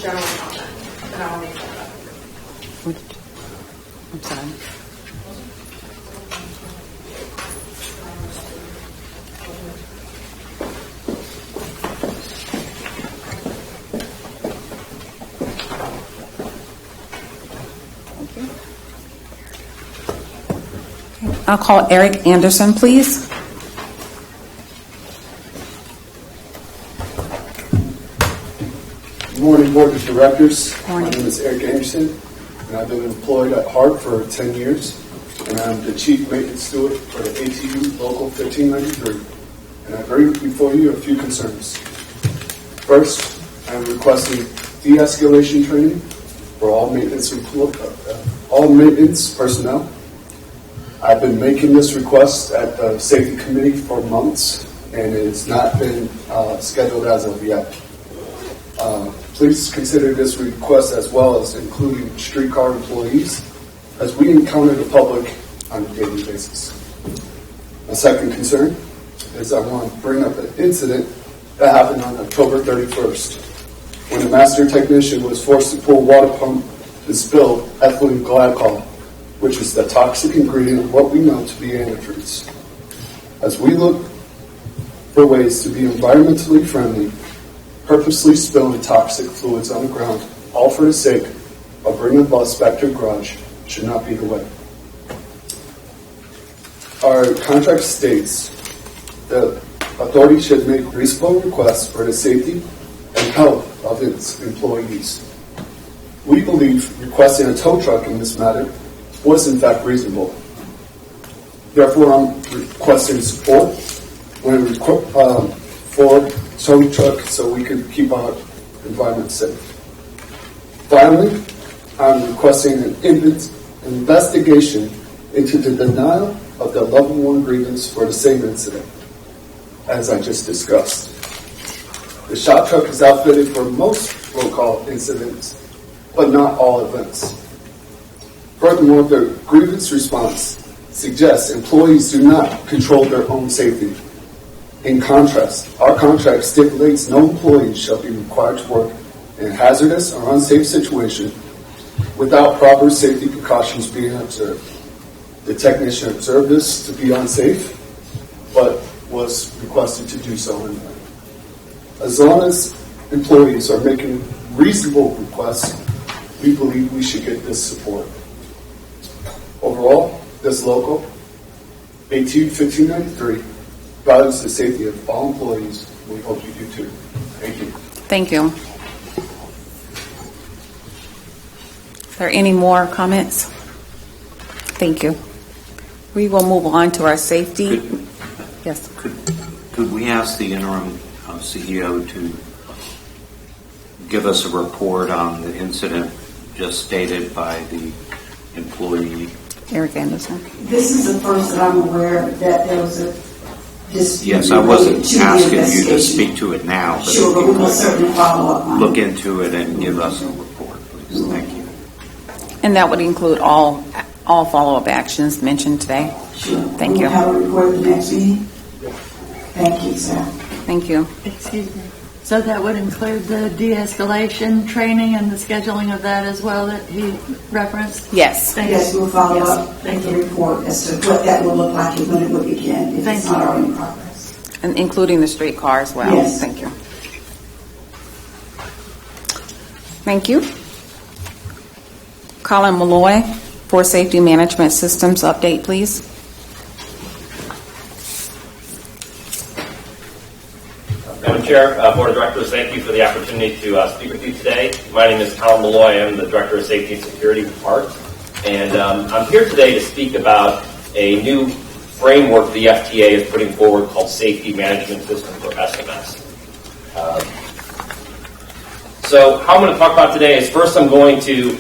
general comment, and I'll make that up. I'm sorry. I'll call Eric Anderson, please. Good morning, Board of Directors. Morning. My name is Eric Anderson, and I've been employed at HART for 10 years, and I'm the Chief Maintenance Steward for the ATU Local 1593, and I bring before you a few concerns. First, I'm requesting de-escalation training for all maintenance personnel. I've been making this request at the Safety Committee for months, and it's not been scheduled as of yet. Please consider this request as well as including streetcar employees, as we encounter the public on a daily basis. My second concern is I want to bring up an incident that happened on October 31st, when a master technician was forced to pull water pump and spill ethylene glycol, which is the toxic ingredient of what we know to be antifreeze. As we look for ways to be environmentally friendly, purposely spilling toxic fluids on the ground, all for the sake of bringing the bus back to the garage, should not be the way. Our contract states that authority should make reasonable requests for the safety and health of its employees. We believe requesting a tow truck in this matter was in fact reasonable. Therefore, I'm requesting support for tow truck so we can keep our environment safe. Finally, I'm requesting an investigation into the denial of the level 1 grievance for the same incident, as I just discussed. The shop truck is outfitted for most roll call incidents, but not all events. Furthermore, the grievance response suggests employees do not control their own safety. In contrast, our contract stipulates no employee shall be required to work in a hazardous or unsafe situation without proper safety precautions being observed. The technician observed this to be unsafe, but was requested to do so anyway. As long as employees are making reasonable requests, we believe we should get this support. Overall, this local, ATU 1593, values the safety of all employees. We hope you do too. Thank you. Thank you. Are there any more comments? Thank you. We will move on to our safety. Yes. Could we ask the interim CEO to give us a report on the incident just stated by the employee? Eric Anderson. This is the first that I'm aware that there was a dispute. Yes, I wasn't asking you to speak to it now, but sure, but we will certainly follow up on look into it and give us a report, please. Thank you. And that would include all follow-up actions mentioned today. Sure. Thank you. We'll have a report at the next meeting. Thank you, sir. Thank you. Excuse me. So that would include the de-escalation training and the scheduling of that as well that he referenced? Yes. Yes, we'll follow up with the report as to what that will look like and when it will begin if it's not already in progress. And including the streetcar as well. Yes. Thank you. Thank you. Colin Malloy for Safety Management Systems update, please. Madam Chair, Board of Directors, thank you for the opportunity to speak with you today. My name is Colin Malloy. I'm the Director of Safety and Security with HART. And I'm here today to speak about a new framework the FTA is putting forward called Safety Management System for SMS. So how I'm going to talk about today is first I'm going to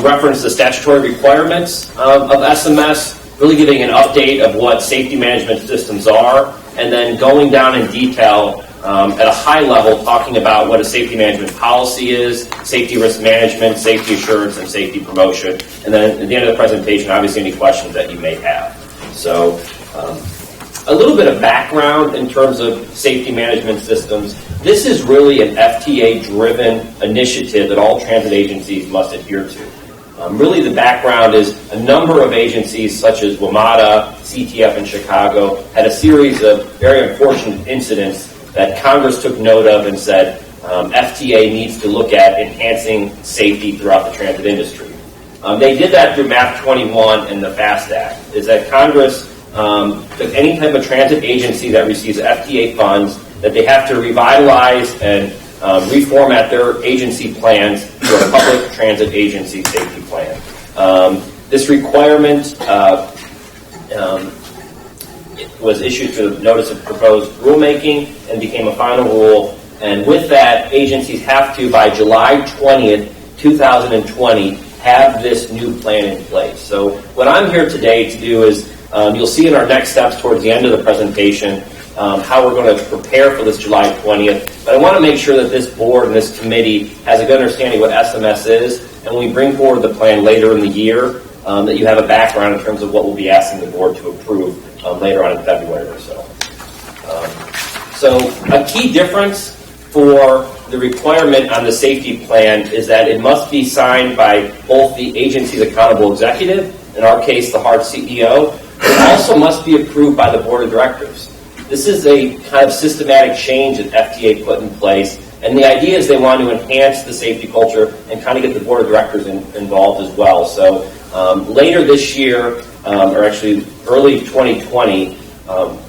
reference the statutory requirements of SMS, really giving an update of what safety management systems are, and then going down in detail at a high level, talking about what a safety management policy is, safety risk management, safety assurance, and safety promotion. And then at the end of the presentation, obviously any questions that you may have. So a little bit of background in terms of safety management systems. This is really an FTA-driven initiative that all transit agencies must adhere to. Really, the background is a number of agencies, such as WMATA, CTF in Chicago, had a series of very unfortunate incidents that Congress took note of and said FTA needs to look at enhancing safety throughout the transit industry. They did that through MAP 21 and the FAST Act, is that Congress took any type of transit agency that receives FTA funds that they have to revitalize and reformat their agency plans to a public transit agency safety plan. This requirement was issued through the notice of proposed rulemaking and became a final rule. And with that, agencies have to, by July 20th, 2020, have this new plan in place. So what I'm here today to do is, you'll see in our next steps towards the end of the presentation, how we're going to prepare for this July 20th. But I want to make sure that this board and this committee has a good understanding of what SMS is, and when we bring forward the plan later in the year, that you have a background in terms of what we'll be asking the board to approve later on in February or so. So a key difference for the requirement on the safety plan is that it must be signed by both the agency's accountable executive, in our case the HART CEO, but it also must be approved by the board of directors. This is a kind of systematic change that FTA put in place, and the idea is they want to enhance the safety culture and kind of get the board of directors involved as well. So later this year, or actually early 2020,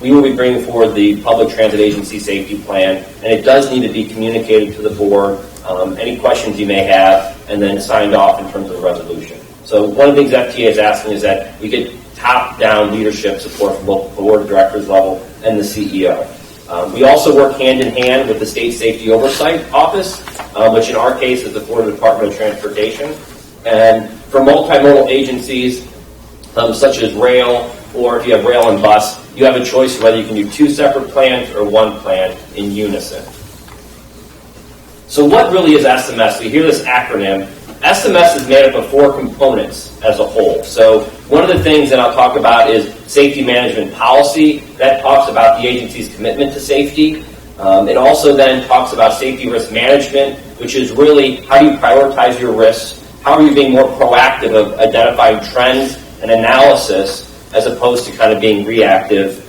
we will be bringing forward the Public Transit Agency Safety Plan, and it does need to be communicated to the board, any questions you may have, and then signed off in terms of the resolution. So one of the things FTA is asking is that we get top-down leadership support from both the board of directors level and the CEO. We also work hand-in-hand with the State Safety Oversight Office, which in our case is the Florida Department of Transportation. And for multimodal agencies, such as rail, or if you have rail and bus, you have a choice of whether you can do two separate plans or one plan in unison. So what really is SMS? We hear this acronym. SMS is made up of four components as a whole. So one of the things that I'll talk about is safety management policy. That talks about the agency's commitment to safety. It also then talks about safety risk management, which is really how do you prioritize your risks? How are you being more proactive of identifying trends and analysis as opposed to kind of being reactive?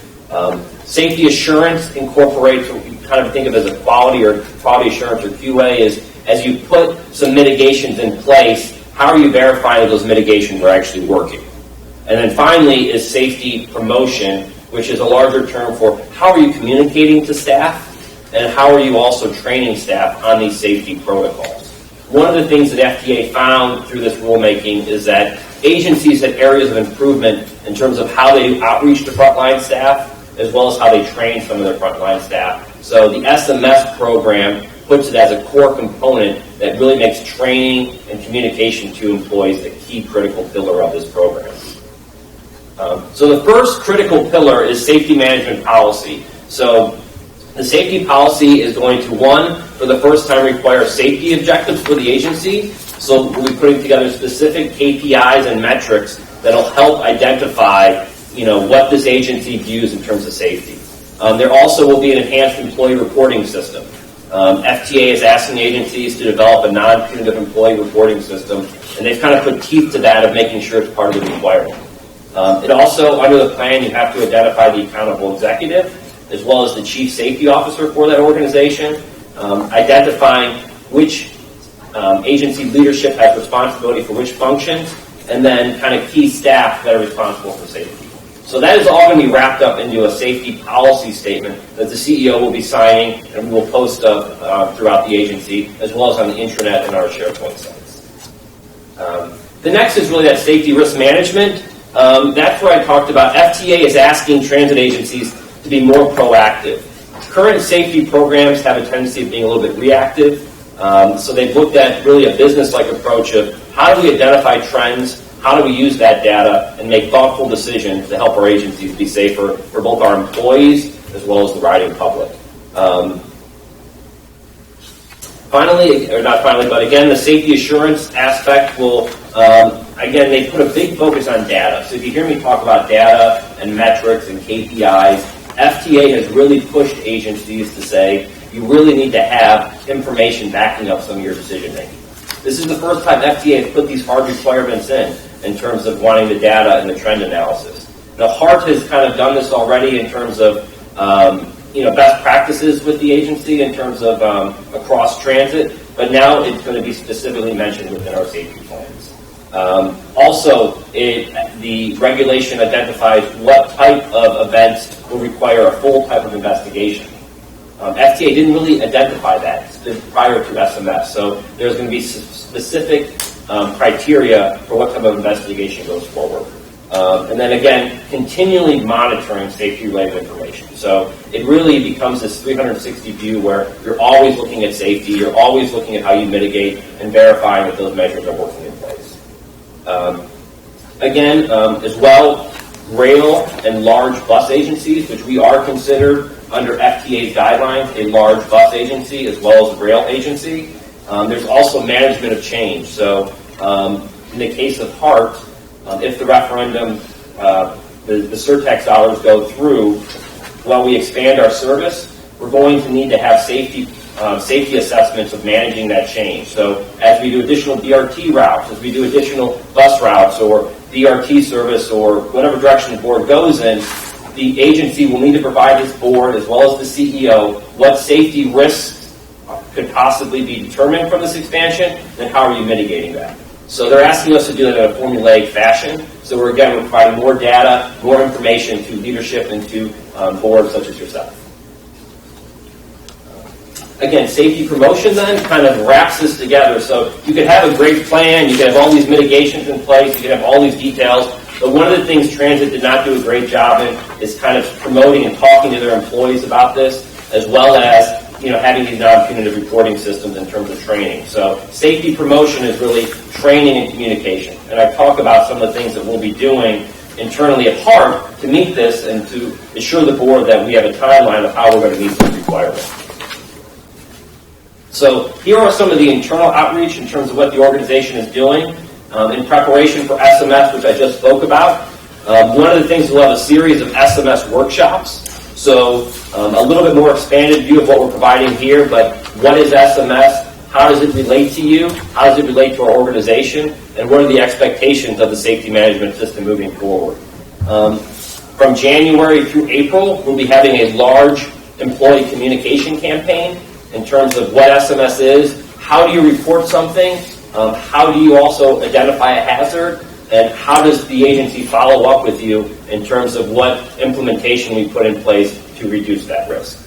Safety assurance incorporates what we kind of think of as a quality assurance or QA is as you put some mitigations in place, how are you verifying that those mitigations are actually working? And then finally is safety promotion, which is a larger term for how are you communicating to staff and how are you also training staff on these safety protocols. One of the things that FTA found through this rulemaking is that agencies had areas of improvement in terms of how they outreach to frontline staff as well as how they train some of their frontline staff. So the SMS program puts it as a core component that really makes training and communication to employees a key critical pillar of this program. So the first critical pillar is safety management policy. So the safety policy is going to, one, for the first time require safety objectives for the agency. So we'll be putting together specific KPIs and metrics that'll help identify, what this agency views in terms of safety. There also will be an enhanced employee reporting system. FTA is asking agencies to develop a non-punitive employee reporting system, and they've kind of put teeth to that of making sure it's part of the requirement. It also, under the plan, you have to identify the accountable executive, as well as the chief safety officer for that organization, identifying which agency leadership has responsibility for which functions, and then kind of key staff that are responsible for safety. So that is all going to be wrapped up into a safety policy statement that the CEO will be signing and we will post throughout the agency, as well as on the intranet and our SharePoint sites. The next is really that safety risk management. That's where I talked about FTA is asking transit agencies to be more proactive. Current safety programs have a tendency of being a little bit reactive. So they've looked at really a business-like approach of how do we identify trends, how do we use that data and make thoughtful decisions to help our agencies be safer for both our employees as well as the riding public. But again, the safety assurance aspect will, again, they put a big focus on data. So if you hear me talk about data and metrics and KPIs, FTA has really pushed agencies to say, you really need to have information backing up some of your decision making. This is the first time FDA has put these HART requirements in terms of wanting the data and the trend analysis. Now, HART has kind of done this already in terms of best practices with the agency in terms of across transit, but now it's going to be specifically mentioned within our safety plans. Also, the regulation identifies what type of events will require a full type of investigation. FDA didn't really identify that prior to SMS, so there's going to be specific criteria for what type of investigation goes forward. And then again, continually monitoring safety-related information. So it really becomes this 360 view where you're always looking at safety, you're always looking at how you mitigate and verifying that those measures are working in place. As well, rail and large bus agencies, which we are considered under FTA's guidelines a large bus agency as well as a rail agency. There's also management of change. So in the case of HART, if the referendum, the surtax dollars go through, while we expand our service, we're going to need to have safety assessments of managing that change. So as we do additional BRT routes, as we do additional bus routes or BRT service or whatever direction the board goes in, the agency will need to provide this board as well as the CEO what safety risks could possibly be determined from this expansion, and how are you mitigating that. So they're asking us to do that in a formulaic fashion. So we're providing more data, more information to leadership and to boards such as yourself. Again, safety promotion then kind of wraps this together. So you could have a great plan, you could have all these mitigations in place, you could have all these details, but one of the things transit did not do a great job in is kind of promoting and talking to their employees about this, as well as having these non-punitive reporting systems in terms of training. So safety promotion is really training and communication. And I talk about some of the things that we'll be doing internally at HART to meet this and to assure the board that we have a timeline of how we're going to meet these requirements. So here are some of the internal outreach in terms of what the organization is doing in preparation for SMS, which I just spoke about. One of the things, we'll have a series of SMS workshops. So a little bit more expanded view of what we're providing here, but what is SMS? How does it relate to you? How does it relate to our organization? And what are the expectations of the safety management system moving forward? From January through April, we'll be having a large employee communication campaign in terms of what SMS is, how do you report something, how do you also identify a hazard, and how does the agency follow up with you in terms of what implementation we put in place to reduce that risk.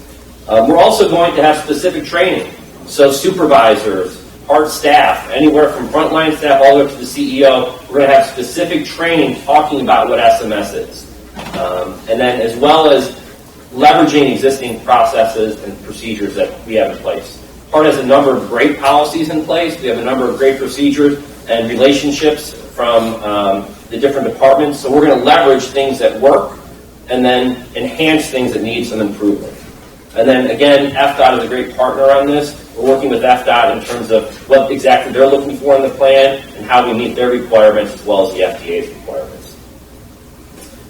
We're also going to have specific training. So supervisors, HART staff, anywhere from frontline staff all the way up to the CEO, we're going to have specific training talking about what SMS is. And then as well as leveraging existing processes and procedures that we have in place. HART has a number of great policies in place. We have a number of great procedures and relationships from the different departments. So we're going to leverage things that work and then enhance things that need some improvement. And then again, FDOT is a great partner on this. We're working with FDOT in terms of what exactly they're looking for in the plan and how we meet their requirements as well as the FDA's requirements.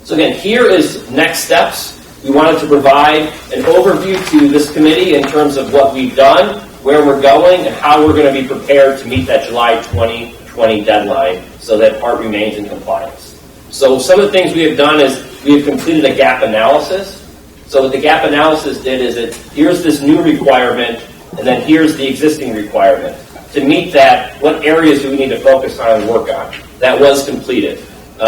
So again, here is next steps. We wanted to provide an overview to this committee in terms of what we've done, where we're going, and how we're going to be prepared to meet that July 2020 deadline so that HART remains in compliance. So some of the things we have done is we have completed a gap analysis. So what the gap analysis did is here's this new requirement, and then here's the existing requirement. To meet that, what areas do we need to focus on and work on? That was completed.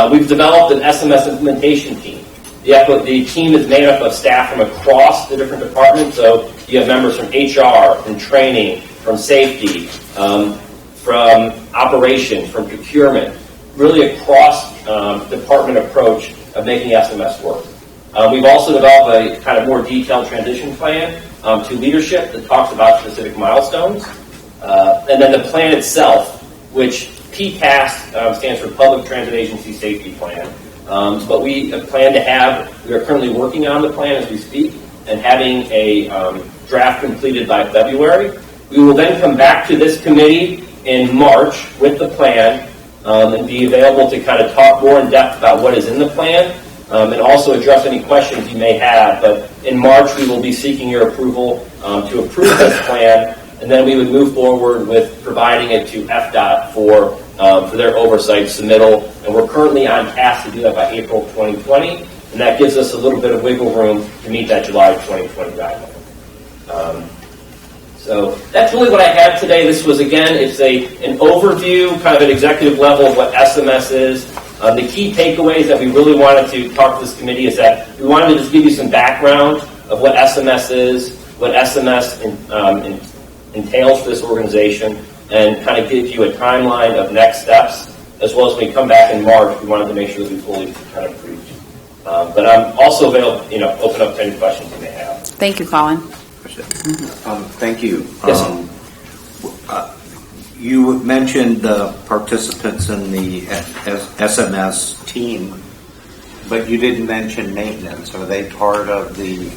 We've developed an SMS implementation team. The team is made up of staff from across the different departments. So you have members from HR, from training, from safety, from operations, from procurement, really a cross-department approach of making SMS work. We've also developed a kind of more detailed transition plan to leadership that talks about specific milestones. And then the plan itself, which PTAS stands for Public Transit Agency Safety Plan. But we plan to have, we are currently working on the plan as we speak and having a draft completed by February. We will then come back to this committee in March with the plan and be available to kind of talk more in depth about what is in the plan and also address any questions you may have. But in March, we will be seeking your approval to approve this plan, and then we would move forward with providing it to FDOT for their oversight submittal. And we're currently on task to do that by April 2020, and that gives us a little bit of wiggle room to meet that July 2020 guideline. So that's really what I have today. This was, again, it's an overview, kind of an executive level of what SMS is. The key takeaways that we really wanted to talk to this committee is that we wanted to just give you some background of what SMS is, what SMS entails for this organization, and kind of give you a timeline of next steps, as well as when we come back in March, we wanted to make sure that we fully kind of briefed. But I'm also available, open up to any questions you may have. Thank you, Colin. Thank you. Yes, you mentioned the participants in the SMS team, but you didn't mention maintenance. Are they part of the...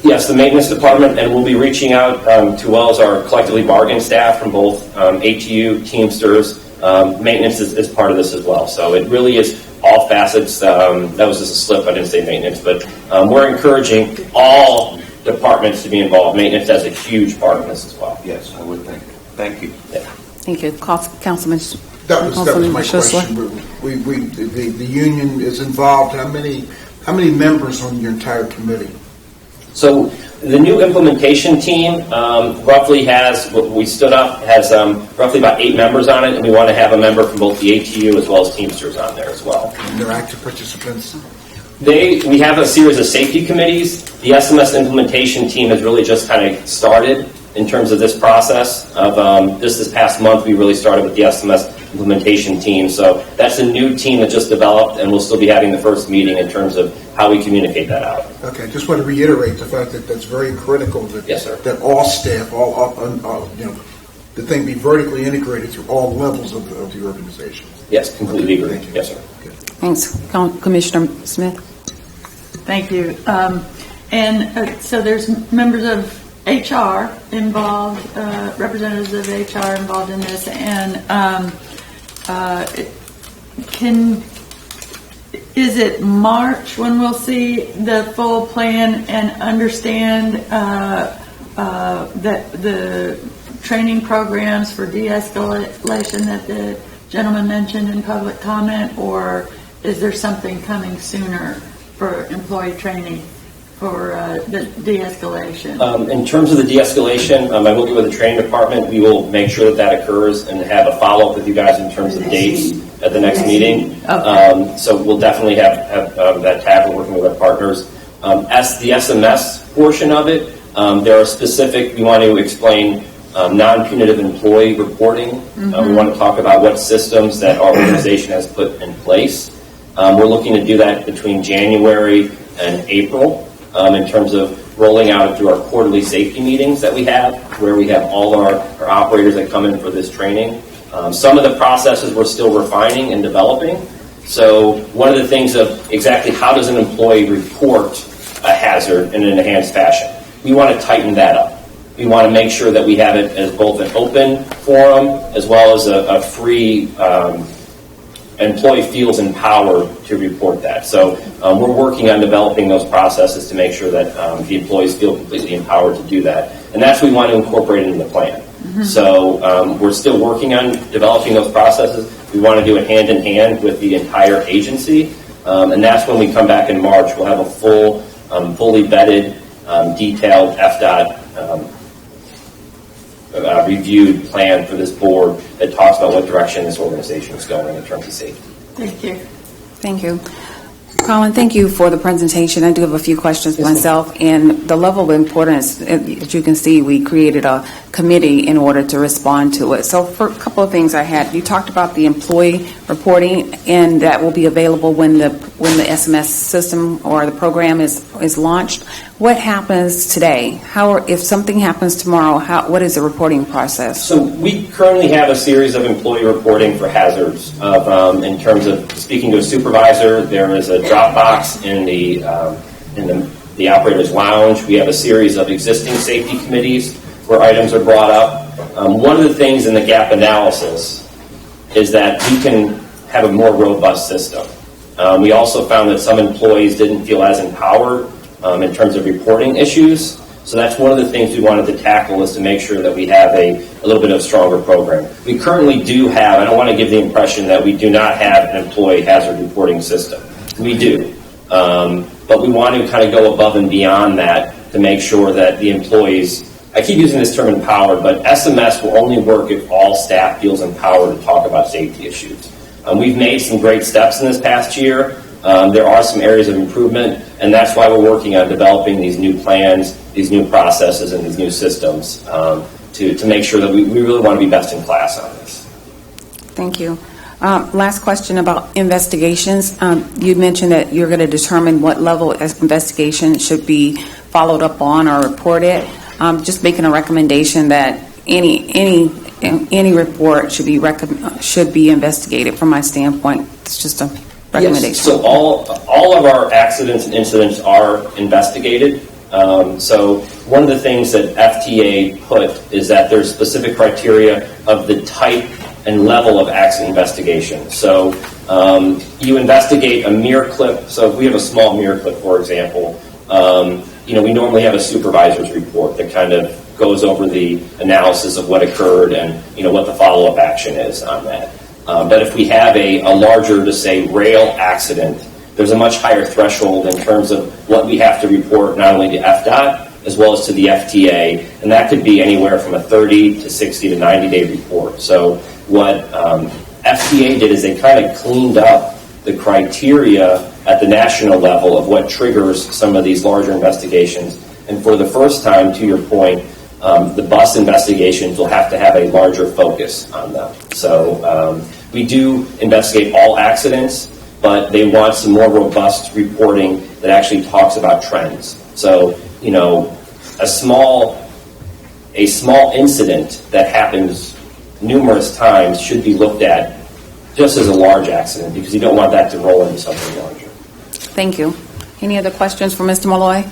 Yes, the maintenance department, and we'll be reaching out to well as our collectively bargained staff from both ATU, Teamsters. Maintenance is part of this as well. So it really is all facets. That was just a slip. I didn't say maintenance, but we're encouraging all departments to be involved. Maintenance has a huge part in this as well. Yes, I would think. Thank you. Yeah. Thank you. Councilman. That was my Schussler. question. The union is involved. How many members on your entire committee? So the new implementation team roughly has, what we stood up, has roughly about 8 members on it, and we want to have a member from both the ATU as well as Teamsters on there as well. And they're active participants? We have a series of safety committees. The SMS implementation team has really just kind of started in terms of this process. Of this past month, we really started with the SMS implementation team. So that's a new team that just developed, and we'll still be having the first meeting in terms of how we communicate that out. Okay, just want to reiterate the fact that that's very critical that, yes, sir. That all staff, the thing be vertically integrated through all levels of the organization. Yes, completely agree. Yes, sir. Okay. Thanks. Commissioner Smith. Thank you. So there's members of HR involved, representatives of HR involved in this, and is it March when we'll see the full plan and understand that the training programs for de-escalation that the gentleman mentioned in public comment, or is there something coming sooner for employee training for the de-escalation? In terms of the de-escalation, I'm working with the training department. We will make sure that occurs and have a follow-up with you guys in terms of dates at the next meeting. Okay. So we'll definitely have that tackle working with our partners. As the SMS portion of it, there are specific, we want to explain non-punitive employee reporting. We want to talk about what systems that our organization has put in place. We're looking to do that between January and April in terms of rolling out through our quarterly safety meetings that we have, where we have all our operators that come in for this training. Some of the processes we're still refining and developing. So one of the things of exactly how does an employee report a hazard in an enhanced fashion, we want to tighten that up. We want to make sure that we have it as both an open forum as well as a free employee feels empowered to report that. So we're working on developing those processes to make sure that the employees feel completely empowered to do that. And that's what we want to incorporate into the plan. So we're still working on developing those processes. We want to do it hand in hand with the entire agency. And that's when we come back in March. We'll have a full, fully vetted, detailed FDOT reviewed plan for this board that talks about what direction this organization is going in terms of safety. Thank you. Thank you. Colin, thank you for the presentation. I do have a few questions myself, and the level of importance, as you can see, we created a committee in order to respond to it. So for a couple of things I had, you talked about the employee reporting, and that will be available when the SMS system or the program is launched. What happens today? If something happens tomorrow, what is the reporting process? So we currently have a series of employee reporting for hazards. In terms of speaking to a supervisor, there is a drop box in the operator's lounge. We have a series of existing safety committees where items are brought up. One of the things in the gap analysis is that we can have a more robust system. We also found that some employees didn't feel as empowered in terms of reporting issues. So that's one of the things we wanted to tackle, is to make sure that we have a little bit of a stronger program. We currently do have, I don't want to give the impression that we do not have an employee hazard reporting system. We do. But we want to kind of go above and beyond that to make sure that the employees, I keep using this term empowered, but SMS will only work if all staff feels empowered to talk about safety issues. We've made some great steps in this past year. There are some areas of improvement, and that's why we're working on developing these new plans, these new processes, and these new systems to make sure that we really want to be best in class on this. Thank you. Last question about investigations. You mentioned that you're going to determine what level of investigation should be followed up on or reported. Just making a recommendation that any report should be investigated. From my standpoint, it's just a recommendation. Yes. So all of our accidents and incidents are investigated. So one of the things that FTA put is that there's specific criteria of the type and level of accident investigation. So you investigate a mirror clip. So if we have a small mirror clip, for example, we normally have a supervisor's report that kind of goes over the analysis of what occurred and what the follow-up action is on that. But if we have a larger, to say, rail accident, there's a much higher threshold in terms of what we have to report, not only to FDOT as well as to the FTA, and that could be anywhere from a 30 to 60 to 90-day report. So what FTA did is they kind of cleaned up the criteria at the national level of what triggers some of these larger investigations. And for the first time, to your point, the bus investigations will have to have a larger focus on them. So we do investigate all accidents, but they want some more robust reporting that actually talks about trends. So, a small incident that happens numerous times should be looked at just as a large accident, because you don't want that to roll into something larger. Thank you. Any other questions for Mr. Malloy?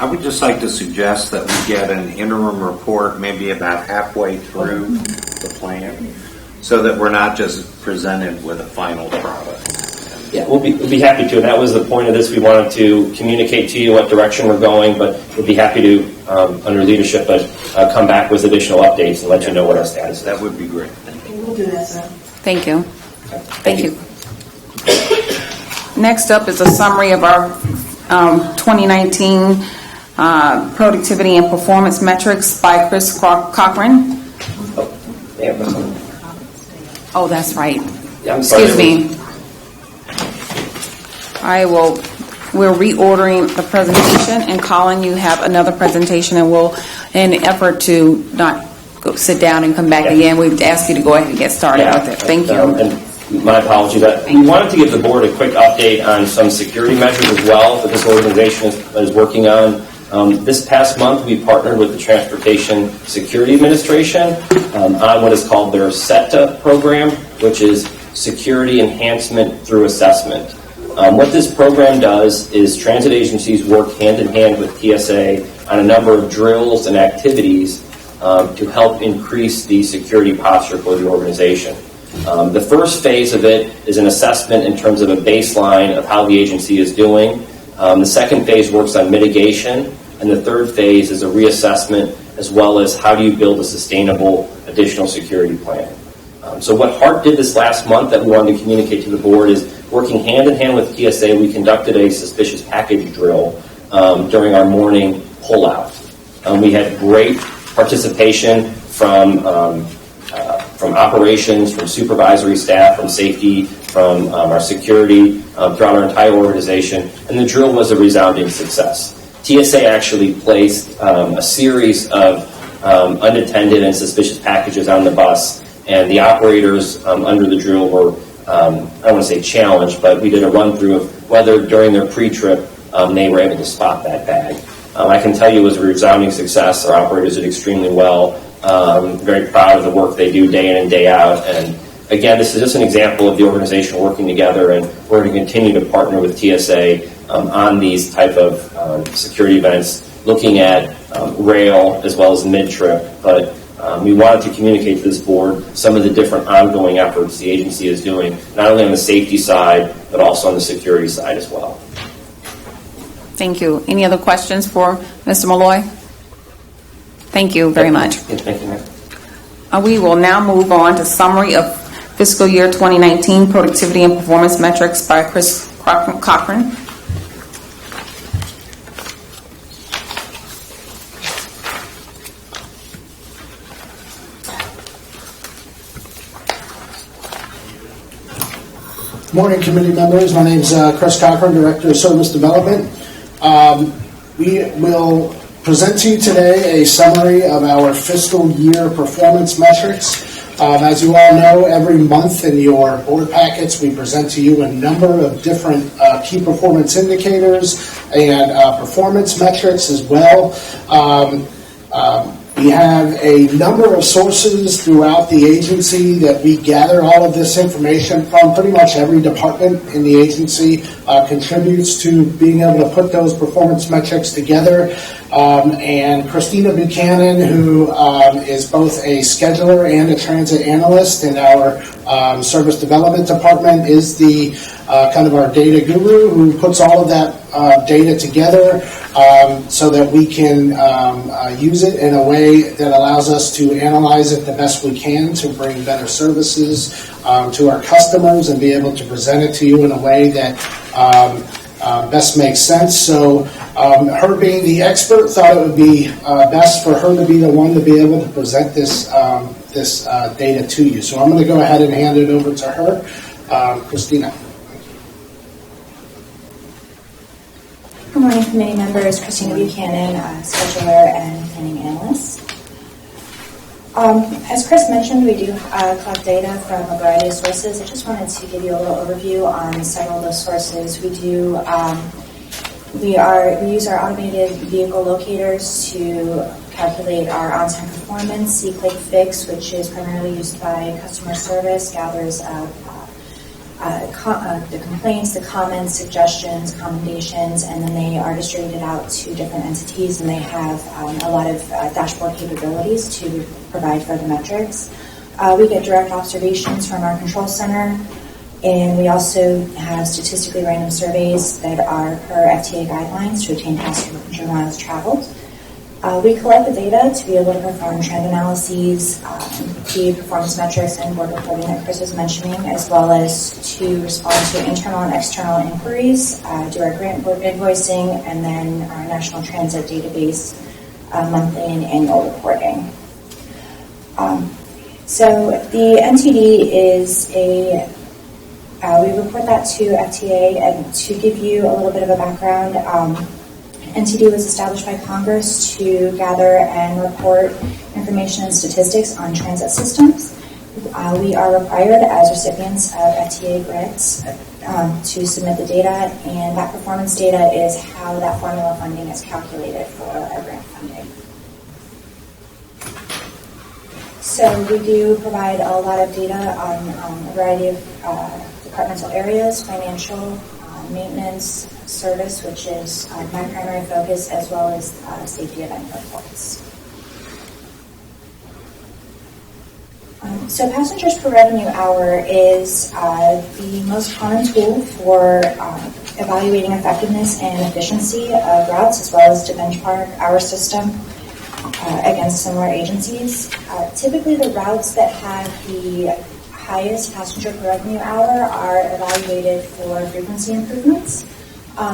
I would just like to suggest that we get an interim report maybe about halfway through the plan, so that we're not just presented with a final product. Yeah, we'll be happy to. And that was the point of this. We wanted to communicate to you what direction we're going, but we'll be happy to, under leadership, come back with additional updates and let you know what our status is. That would be great. We'll do that, sir. Thank you. Thank you. Next up is a summary of our 2019 productivity and performance metrics by Chris Cochran. Oh, that's right. Yeah, I'm sorry. Excuse me. We're reordering the presentation, and Colin, you have another presentation, and in an effort to not go sit down and come back again, we've asked you to go ahead and get started with it. Thank you. And my apologies. We wanted to give the board a quick update on some security measures as well that this organization is working on. This past month, we partnered with the Transportation Security Administration on what is called their SETA program, which is Security Enhancement Through Assessment. What this program does is transit agencies work hand-in-hand with TSA on a number of drills and activities to help increase the security posture for the organization. The first phase of it is an assessment in terms of a baseline of how the agency is doing. The second phase works on mitigation, and the third phase is a reassessment, as well as how do you build a sustainable additional security plan. So what HART did this last month that we wanted to communicate to the board is, working hand-in-hand with TSA, we conducted a suspicious package drill during our morning pullout. We had great participation from operations, from supervisory staff, from safety, from our security, throughout our entire organization, and the drill was a resounding success. TSA actually placed a series of unattended and suspicious packages on the bus, and the operators under the drill were, I don't want to say challenged, but we did a run-through of whether during their pre-trip they were able to spot that bag. I can tell you it was a resounding success. Our operators did extremely well. Very proud of the work they do day in and day out. And again, this is just an example of the organization working together, and we're going to continue to partner with TSA on these type of security events, looking at rail as well as mid-trip. But we wanted to communicate to this board some of the different ongoing efforts the agency is doing, not only on the safety side, but also on the security side as well. Thank you. Any other questions for Mr. Malloy? Thank you very much. Thank you, Mayor. We will now move on to summary of fiscal year 2019 productivity and performance metrics by Chris Cochran. Morning, committee members. My name is Chris Cochran, Director of Service Development. We will present to you today a summary of our fiscal year performance metrics. As you all know, every month in your board packets, we present to you a number of different key performance indicators and performance metrics as well. We have a number of sources throughout the agency that we gather all of this information from. Pretty much every department in the agency contributes to being able to put those performance metrics together. And Christina Buchanan, who is both a scheduler and a transit analyst in our service development department, is the kind of our data guru who puts all of that data together so that we can use it in a way that allows us to analyze it the best we can to bring better services to our customers and be able to present it to you in a way that best makes sense. So her being the expert thought it would be best for her to be the one to be able to present this data to you. So I'm going to go ahead and hand it over to her. Christina. Good morning, committee members. Christina Buchanan, scheduler and planning analyst. As Chris mentioned, we do collect data from a variety of sources. I just wanted to give you a little overview on several of those sources. We use our automated vehicle locators to calculate our on-time performance. C-Click Fix, which is primarily used by customer service, gathers the complaints, the comments, suggestions, commendations, and then they are distributed out to different entities, and they have a lot of dashboard capabilities to provide further metrics. We get direct observations from our control center, and we also have statistically random surveys that are per FTA guidelines to obtain passenger miles traveled. We collect the data to be able to perform trend analyses, key performance metrics, and board reporting that Chris was mentioning, as well as to respond to internal and external inquiries, do our grant board invoicing, and then our national transit database monthly and annual reporting. So the NTD is we report that to FTA, and to give you a little bit of a background, NTD was established by Congress to gather and report information and statistics on transit systems. We are required as recipients of FTA grants to submit the data, and that performance data is how that formula funding is calculated for our grant funding. So we do provide a lot of data on a variety of departmental areas, financial, maintenance, service, which is my primary focus, as well as safety event reports. So passengers per revenue hour is the most common tool for evaluating effectiveness and efficiency of routes, as well as to benchmark our system against similar agencies. Typically, the routes that have the highest passenger per revenue hour are evaluated for frequency improvements.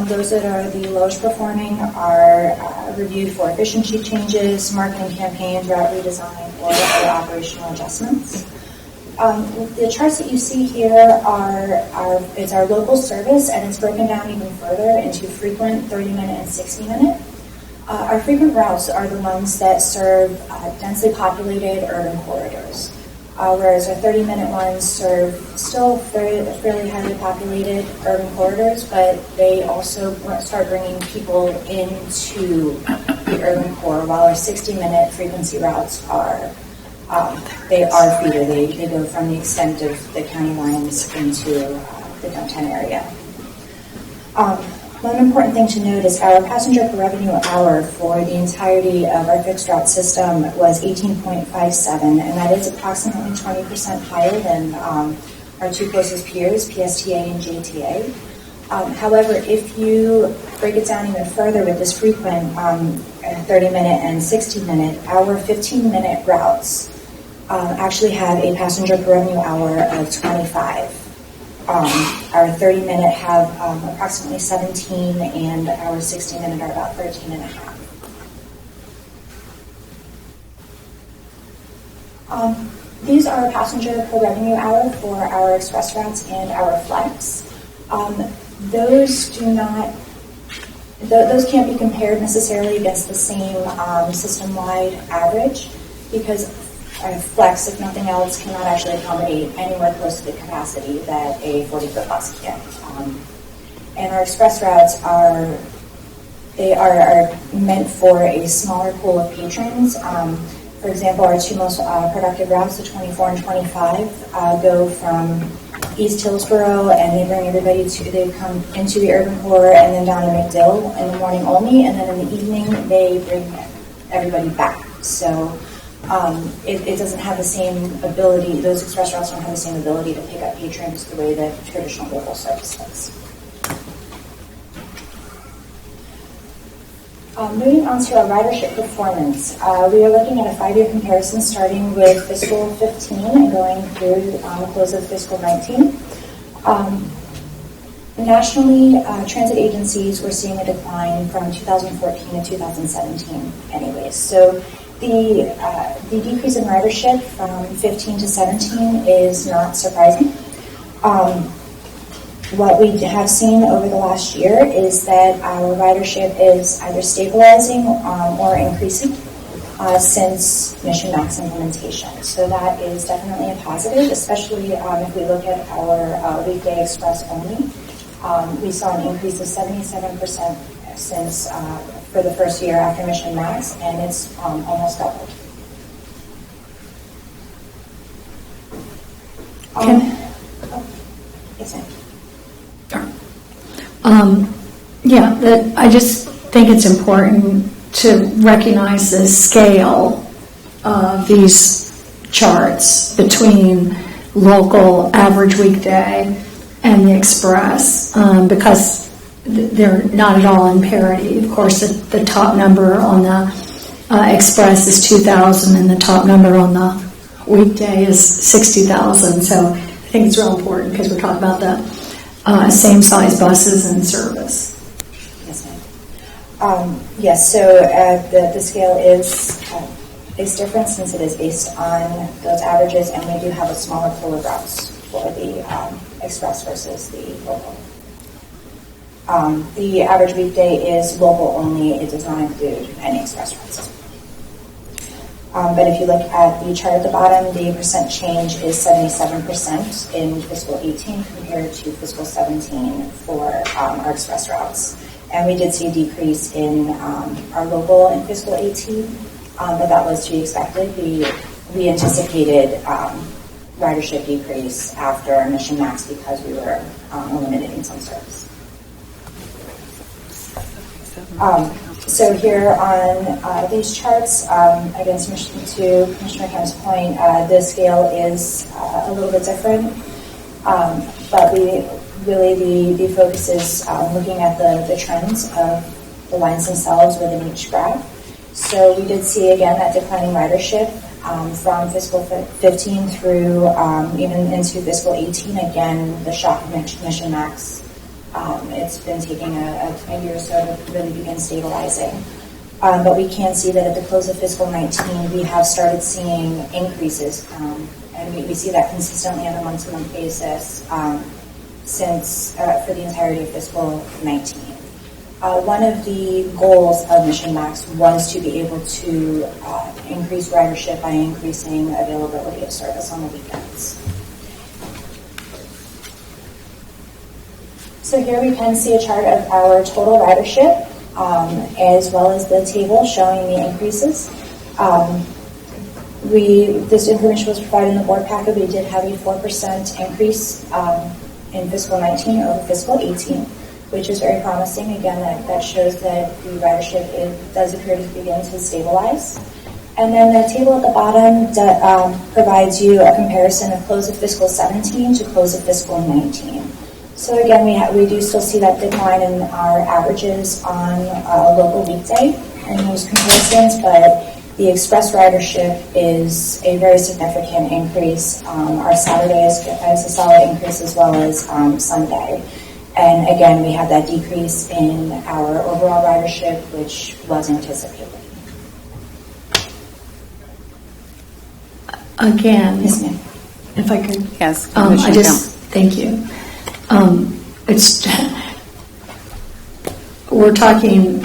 Those that are the lowest performing are reviewed for efficiency changes, marketing campaigns, route redesign, or other operational adjustments. The charts that you see here is our local service, and it's broken down even further into frequent, 30-minute, and 60-minute. Our frequent routes are the ones that serve densely populated urban corridors. Whereas our 30-minute ones serve still fairly highly populated urban corridors, but they also start bringing people into the urban core, while our 60-minute frequency routes are feeder. They go from the extent of the county lines into the downtown area. One important thing to note is our passenger per revenue hour for the entirety of our fixed route system was 18.57, and that is approximately 20% higher than our two closest peers, PSTA and JTA. However, if you break it down even further with this frequent 30-minute and 60-minute, our 15-minute routes actually have a passenger per revenue hour of 25. Our 30-minute have approximately 17, and our 60-minute are about 13 and a half. These are passenger per revenue hour for our express routes and our flex. Those can't be compared necessarily against the same system-wide average, because flex, if nothing else, cannot actually accommodate anywhere close to the capacity that a 40-foot bus can. And our express routes are meant for a smaller pool of patrons. For example, our two most productive routes, the 24 and 25, go from East Hillsborough, and they bring everybody they come into the urban core and then down to McDill in the morning only, and then in the evening they bring everybody back. So it doesn't have the same ability, those express routes don't have the same ability to pick up patrons the way that traditional local service does. Moving on to our ridership performance, we are looking at a 5-year comparison starting with fiscal 15 and going through the close of fiscal 19. Nationally, transit agencies were seeing a decline from 2014 to 2017 anyways. So the decrease in ridership from 15 to 17 is not surprising. What we have seen over the last year is that our ridership is either stabilizing or increasing since Mission Max implementation. So that is definitely a positive, especially if we look at our weekday express only. We saw an increase of 77% since for the first year after Mission Max, and it's almost doubled. Yes, ma'am. I just think it's important to recognize the scale of these charts between local average weekday and the express, because they're not at all in parity. Of course, the top number on the express is 2,000, and the top number on the weekday is 60,000. So I think it's real important because we're talking about the same size buses in service. Yes, ma'am. Yes, so the scale is different since it is based on those averages, and we do have a smaller pool of routes for the express versus the local. The average weekday is local only. It does not include any express routes. But if you look at the chart at the bottom, the percent change is 77% in fiscal 18 compared to fiscal 17 for our express routes. And we did see a decrease in our local in fiscal 18, but that was to be expected. We anticipated ridership decrease after Mission Max because we were eliminating some service. So here on these charts, against Commissioner Kemp's point, the scale is a little bit different, but the focus is looking at the trends of the lines themselves within each graph. So we did see again that declining ridership from fiscal 15 through even into fiscal 18. Again, the shock of Mission Max. It's been taking a year or so to really begin stabilizing. But we can see that at the close of fiscal 19, we have started seeing increases. And we see that consistently on a month-to-month basis since for the entirety of fiscal 19. One of the goals of Mission Max was to be able to increase ridership by increasing availability of service on the weekends. So here we can see a chart of our total ridership, as well as the table showing the increases. This information was provided in the board packet. We did have a 4% increase in fiscal 19 over fiscal 18, which is very promising. Again, that shows that the ridership does appear to begin to stabilize. And then the table at the bottom provides you a comparison of close of fiscal 17 to close of fiscal 19. So again, we do still see that decline in our averages on local weekday in those comparisons, but the express ridership is a very significant increase. Our Saturday is a solid increase as well as Sunday. And again, we have that decrease in our overall ridership, which was anticipated. Again, Yes, ma'am. if I could. Yes. I just, thank you. It's, we're talking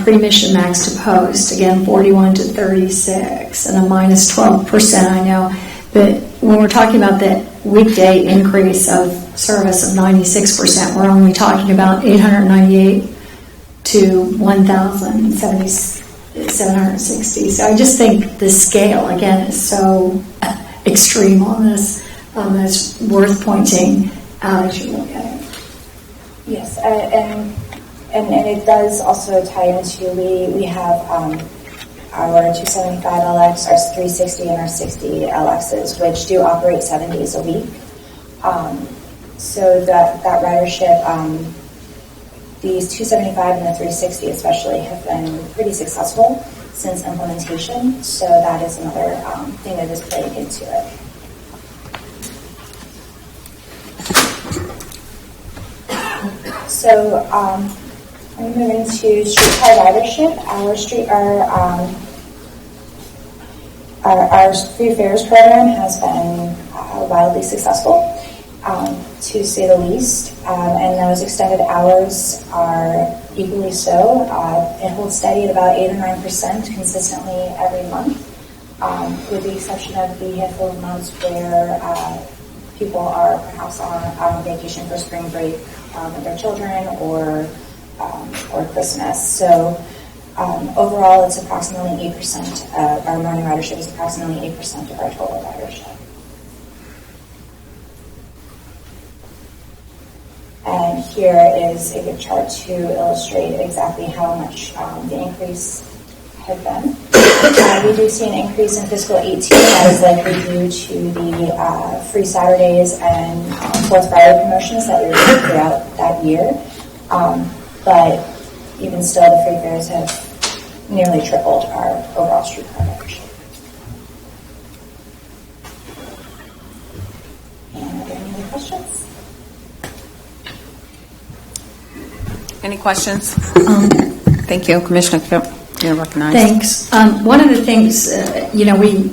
pre-mission max to post, again, 41 to 36, and a minus 12%, I know. But when we're talking about that weekday increase of service of 96%, we're only talking about 898 to 1,760. So I just think the scale, again, is so extreme on this. It's worth pointing out as you look at it. Yes, and it does also tie into, we have our 275 LX, our 360, and our 60 LXs, which do operate 7 days a week. So that ridership, these 275 and the 360 especially have been pretty successful since implementation. So that is another thing that is playing into it. So I'm moving to streetcar ridership. Our free fares program has been wildly successful, to say the least, and those extended hours are equally so. It holds steady at about 8 or 9% consistently every month, with the exception of the handful of months where people are perhaps on vacation for spring break with their children or Christmas. So overall, it's approximately 8%. Our morning ridership is approximately 8% of our total ridership. And here is a good chart to illustrate exactly how much the increase had been. We do see an increase in fiscal 18 that is likely due to the free Saturdays and Fourth Friday promotions that we were doing throughout that year. But even still, the free fares have nearly tripled our overall streetcar ridership. And are there any other questions? Any questions? Thank you, Commissioner Kemp. You're recognized. Thanks. One of the things, we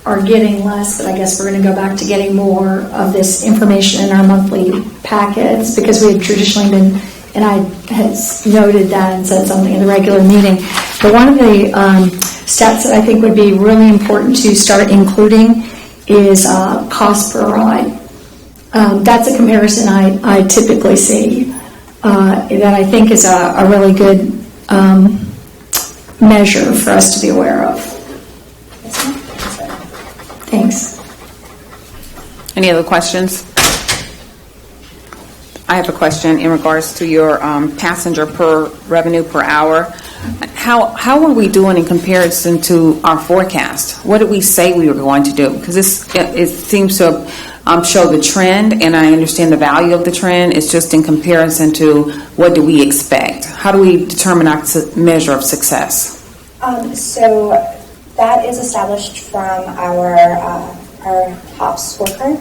are getting less, but I guess we're going to go back to getting more of this information in our monthly packets because we had traditionally been, and I had noted that and said something in the regular meeting. But one of the stats that I think would be really important to start including is cost per ride. That's a comparison I typically see that I think is a really good measure for us to be aware of. Thanks. Any other questions? I have a question in regards to your passenger per revenue per hour. How are we doing in comparison to our forecast? What did we say we were going to do? Because it seems to show the trend, and I understand the value of the trend. It's just in comparison to what do we expect? How do we determine our measure of success? So that is established from our top scorecard.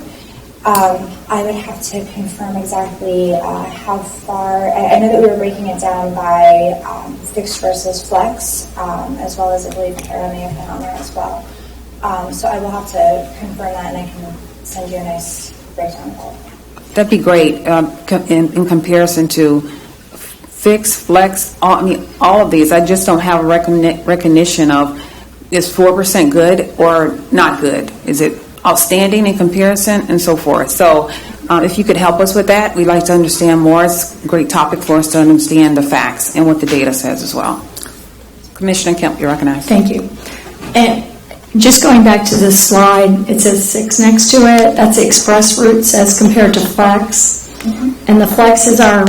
I would have to confirm exactly how far. I know that we were breaking it down by fixed versus flex, as well as I believe Kara may have been on there as well. So I will have to confirm that, and I can send you a nice breakdown of all of that. That'd be great in comparison to fixed, flex, all of these. I just don't have a recognition of is 4% good or not good? Is it outstanding in comparison and so forth? So if you could help us with that, we'd like to understand more. It's a great topic for us to understand the facts and what the data says as well. Commissioner Kemp, you're recognized. Thank you. And just going back to the slide, it says 6 next to it. That's express routes as compared to flex. Mm-hmm. And the flex is our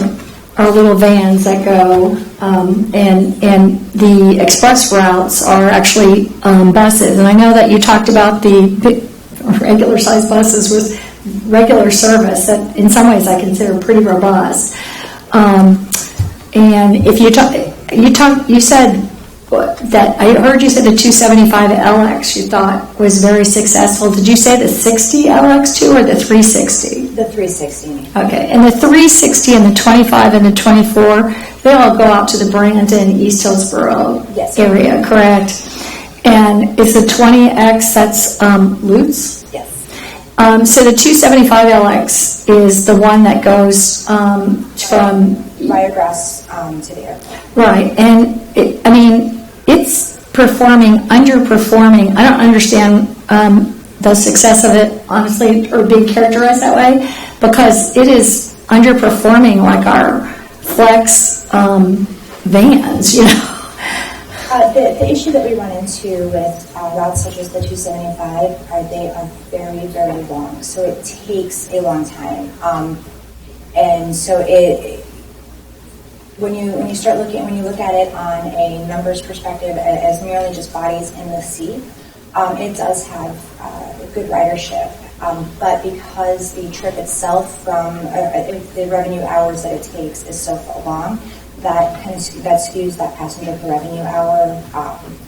little vans that go, and the express routes are actually buses. And I know that you talked about the big regular size buses with regular service that in some ways I consider pretty robust. And if you said that, I heard you said the 275 LX you thought was very successful. Did you say the 60 LX2 or the 360? The 360. Okay, and the 360 and the 25 and the 24, they all go out to the Brandon, East Hillsboro Yes. area, correct? And is the 20X, that's Lutz? Yes. So the 275 LX is the one that goes from... Wiregrass to the airport. Right, and it's underperforming. I don't understand the success of it, honestly, or being characterized that way, because it is underperforming like our flex vans, you know. The issue that we run into with routes such as the 275 they are very, very long, so it takes a long time, and so when you look at it on a numbers perspective as merely just bodies in the seat, it does have good ridership, but because the trip itself from the revenue hours that it takes is so long, that skews that passenger per revenue hour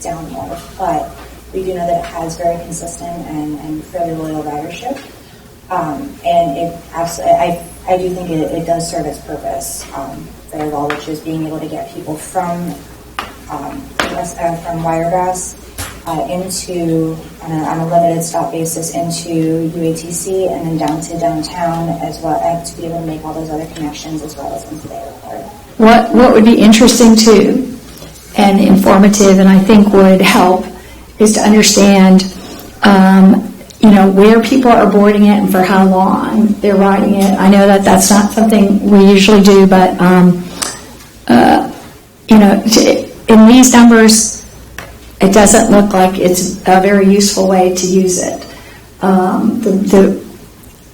down more. But we do know that it has very consistent and fairly loyal ridership, and it absolutely, I do think it does serve its purpose very well, which is being able to get people from Wiregrass into on a limited stop basis into UATC and then down to downtown as well, to be able to make all those other connections as well as into the airport. What would be interesting too and informative, and I think would help, is to understand where people are boarding it and for how long they're riding it. I know that that's not something we usually do, but in these numbers, it doesn't look like it's a very useful way to use it.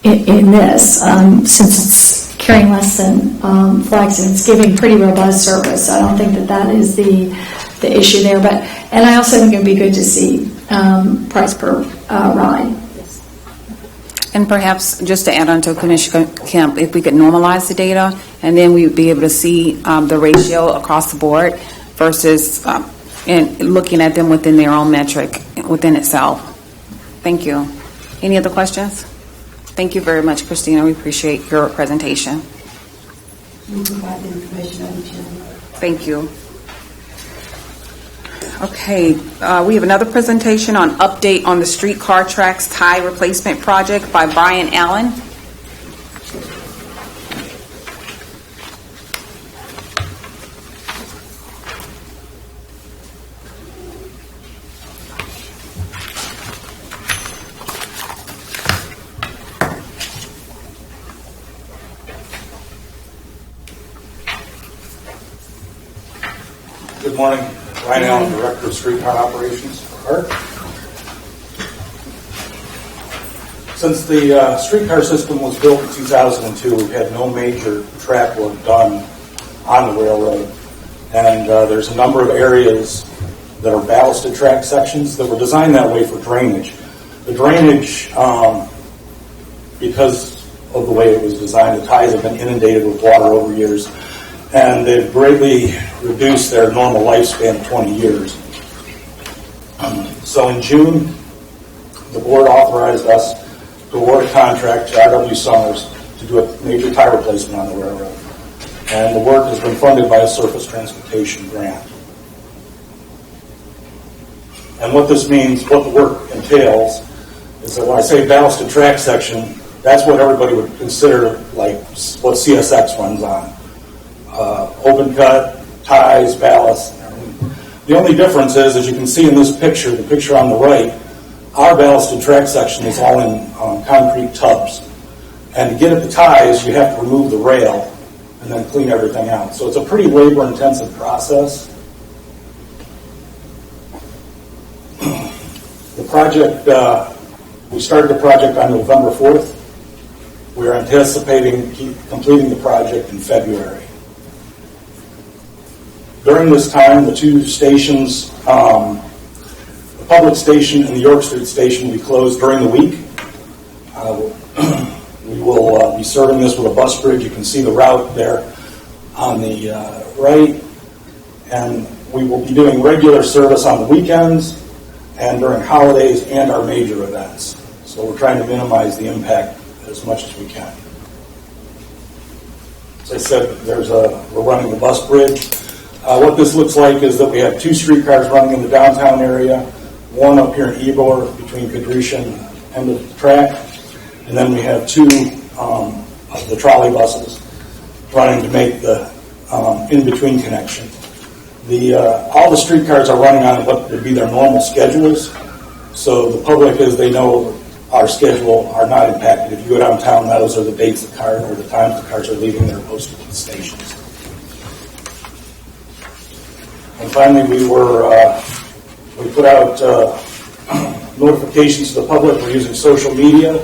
In this, since it's carrying less than flex, and it's giving pretty robust service. I don't think that is the issue there. And I also think it would be good to see price per ride. And perhaps just to add on to Commissioner Kemp, if we could normalize the data, and then we would be able to see the ratio across the board versus and looking at them within their own metric within itself. Thank you. Any other questions? Thank you very much, Christina. We appreciate your presentation. We'll provide the information on each other. Thank you. Okay, we have another presentation on update on the streetcar tracks tie replacement project by Brian Allen. Good morning. Ryan Allen, Director of Streetcar Operations for HART. Since the streetcar system was built in 2002, we've had no major track work done on the railroad. And there's a number of areas that are ballasted track sections that were designed that way for drainage. The drainage, because of the way it was designed, the ties have been inundated with water over years. And they've greatly reduced their normal lifespan of 20 years. So in June, the board authorized us to award a contract to R.W. Summers to do a major tire replacement on the railroad. And the work has been funded by a surface transportation grant. And what this means, what the work entails, is that when I say ballasted track section, that's what everybody would consider like what CSX runs on. Open cut, ties, ballast. The only difference is, as you can see in this picture, the picture on the right, our ballasted track section is all in concrete tubs. And to get at the ties, you have to remove the rail and then clean everything out. So it's a pretty labor-intensive process. The project, we started the project on November 4th. We're anticipating completing the project in February. During this time, the two stations, the public station and the York Street station, will be closed during the week. We will be serving this with a bus bridge. You can see the route there on the right. And we will be doing regular service on the weekends and during holidays and our major events. So we're trying to minimize the impact as much as we can. As I said, we're running the bus bridge. What this looks like is that we have 2 streetcars running in the downtown area, one up here in Ybor between Kadrisha and the track, and then we have 2 of the trolley buses running to make the in-between connection. All the streetcars are running on what would be their normal schedules, so the public, as they know our schedule, are not impacted. If you go downtown, those are the dates the cars or the times the cars are leaving their posted stations. And finally, we put out notifications to the public. We're using social media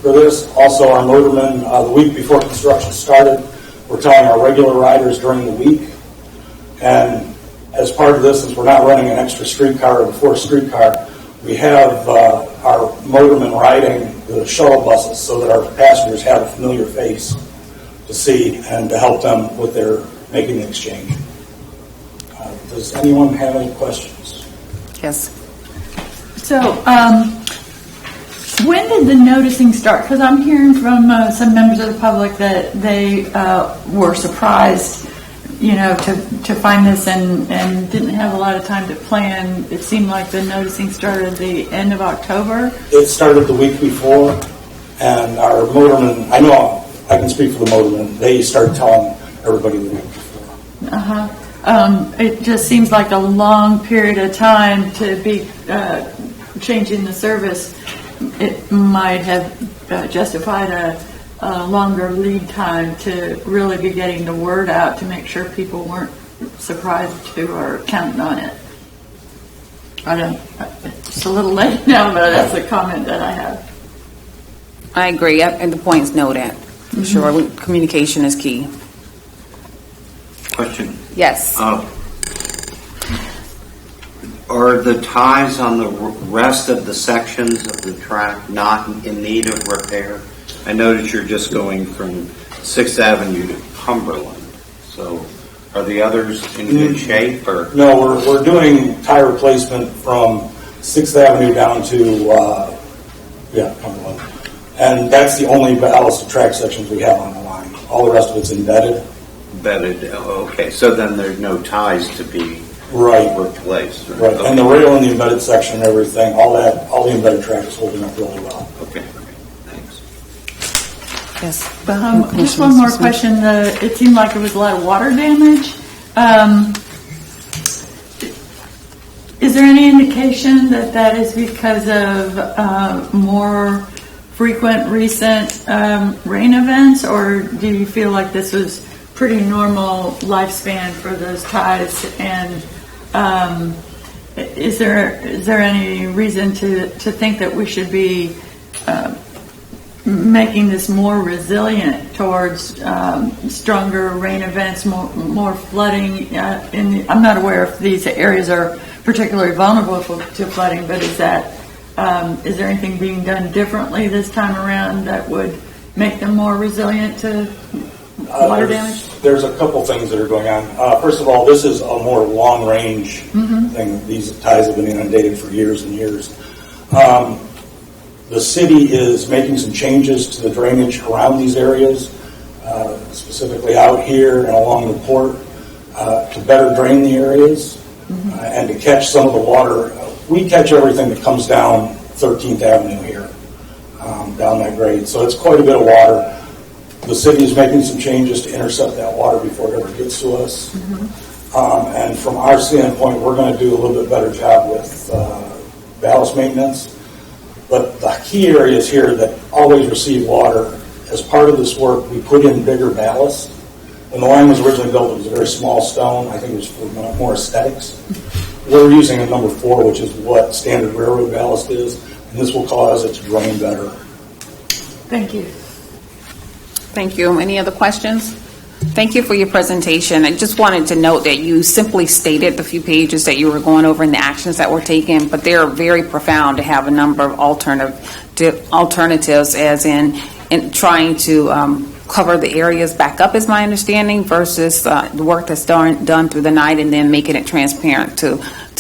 for this. Also, our motormen, the week before construction started, we're telling our regular riders during the week. And as part of this, since we're not running an extra streetcar or the 4th streetcar, we have our motormen riding the shuttle buses so that our passengers have a familiar face to see and to help them with their making the exchange. Does anyone have any questions? Yes. So, when did the noticing start? Because I'm hearing from some members of the public that they were surprised, to find this and didn't have a lot of time to plan. It seemed like the noticing started at the end of October. It started the week before, and our motormen, I can speak for the motormen, they started telling everybody the week before. It just seems like a long period of time to be changing the service. It might have justified a longer lead time to really be getting the word out to make sure people weren't surprised or counting on it. It's a little late now, but that's a comment that I have. I agree, and the point's noted. I'm sure communication is key. Question. Yes. Are the ties on the rest of the sections of the track not in need of repair? I noticed you're just going from 6th Avenue to Cumberland. So are the others in good shape? Or? No, we're doing tire replacement from 6th Avenue down to Cumberland. And that's the only ballasted track sections we have on the line. All the rest of it's embedded. Okay. So then there's no ties to be replaced. Right. And the rail in the embedded section and everything, all the embedded track is holding up really well. Okay. Thanks. Yes. Just one more question. It seemed like there was a lot of water damage. Is there any indication that is because of more frequent recent rain events, or do you feel like this was pretty normal lifespan for those ties? And is there any reason to think that we should be making this more resilient towards stronger rain events, more flooding? I'm not aware if these areas are particularly vulnerable to flooding, but is there anything being done differently this time around that would make them more resilient to water damage? There's a couple things that are going on. First of all, this is a more long-range thing. These ties have been inundated for years and years. The city is making some changes to the drainage around these areas, specifically out here and along the port, to better drain the areas and to catch some of the water. We catch everything that comes down 13th Avenue here, down that grade. So it's quite a bit of water. The city is making some changes to intercept that water before it ever gets to us. And from our standpoint, we're going to do a little bit better job with ballast maintenance. But the key areas here that always receive water, as part of this work, we put in bigger ballast. When the line was originally built, it was a very small stone. I think it was for more aesthetics. We're using a number 4, which is what standard railroad ballast is, and this will cause it to drain better. Thank you. Thank you. Any other questions? Thank you for your presentation. I just wanted to note that you simply stated the few pages that you were going over and the actions that were taken, but they are very profound to have a number of alternatives, as in in trying to cover the areas back up, is my understanding, versus the work that's done through the night and then making it transparent to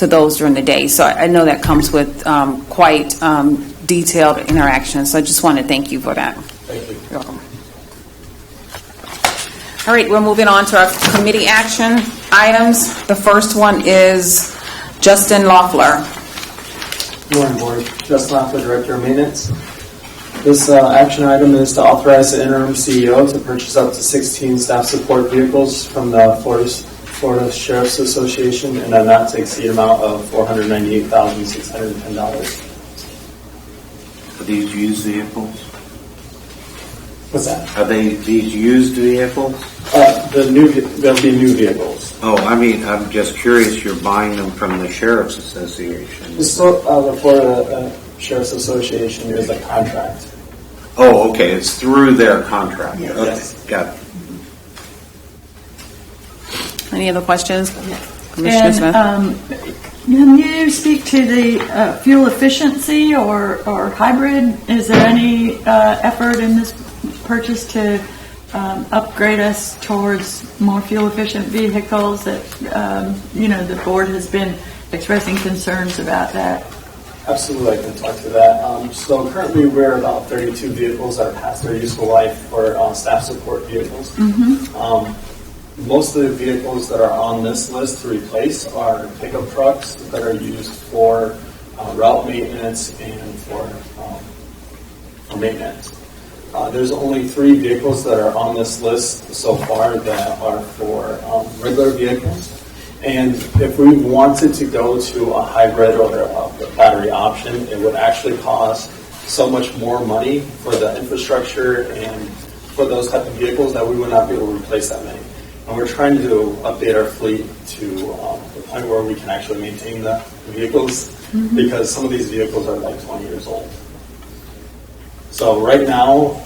those during the day. So I know that comes with quite detailed interaction. So I just want to thank you for that. Thank you. You're welcome. All right, we're moving on to our committee action items. The first one is Justin Loeffler. Good morning, Board. Justin Loeffler, Director of Maintenance. This action item is to authorize the interim CEO to purchase up to 16 staff support vehicles from the Florida Sheriff's Association in a not to exceed amount of $498,610. Are these used vehicles? What's that? Are these used vehicles? They'll be new vehicles. Oh, I mean, I'm just curious, you're buying them from the Sheriff's Association. The Florida Sheriff's Association is a contract. Oh, okay, it's through their contract. Yes. Okay, got it. Any other questions? Commissioner Smith? Can you speak to the fuel efficiency or hybrid? Is there any effort in this purchase to upgrade us towards more fuel efficient vehicles? That the board has been expressing concerns about that. Absolutely, I can talk to that. So currently we're about 32 vehicles that are past their useful life for staff support vehicles. Mm-hmm. Most of the vehicles that are on this list to replace are pickup trucks that are used for route maintenance and for maintenance. There's only 3 vehicles that are on this list so far that are for regular vehicles. And if we wanted to go to a hybrid or a battery option, it would actually cost so much more money for the infrastructure and for those type of vehicles that we would not be able to replace that many. And we're trying to update our fleet to the point where we can actually maintain the vehicles, because some of these vehicles are like 20 years old. So right now,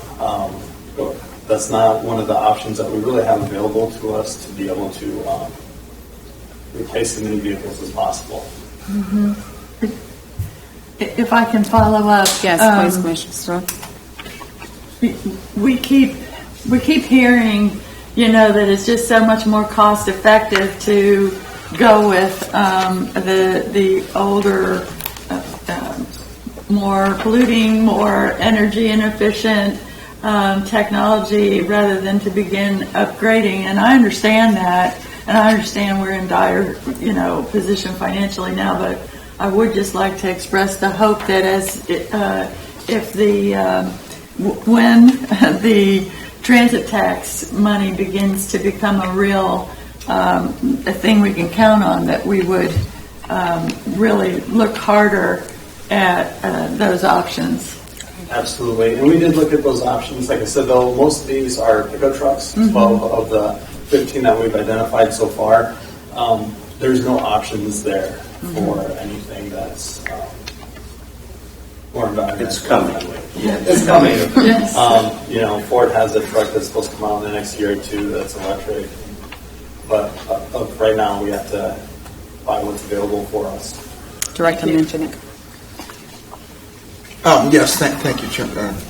that's not one of the options that we really have available to us to be able to replace as many vehicles as possible. Mm-hmm. If I can follow up. Yes, please, Commissioner. We keep hearing, that it's just so much more cost effective to go with the older, more polluting, more energy inefficient technology rather than to begin upgrading. And I understand that, and I understand we're in dire, position financially now. But I would just like to express the hope that when the transit tax money begins to become a real a thing we can count on, that we would really look harder at those options. Absolutely. And we did look at those options. Like I said, though, most of these are pickup trucks, 12 of the 15 that we've identified so far. There's no options there for anything that's more environmental. It's coming. It's coming. Yes. Ford has a truck that's supposed to come out in the next year or two that's electric. But right now, we have to buy what's available for us. Director Menchenick. Yes, thank you,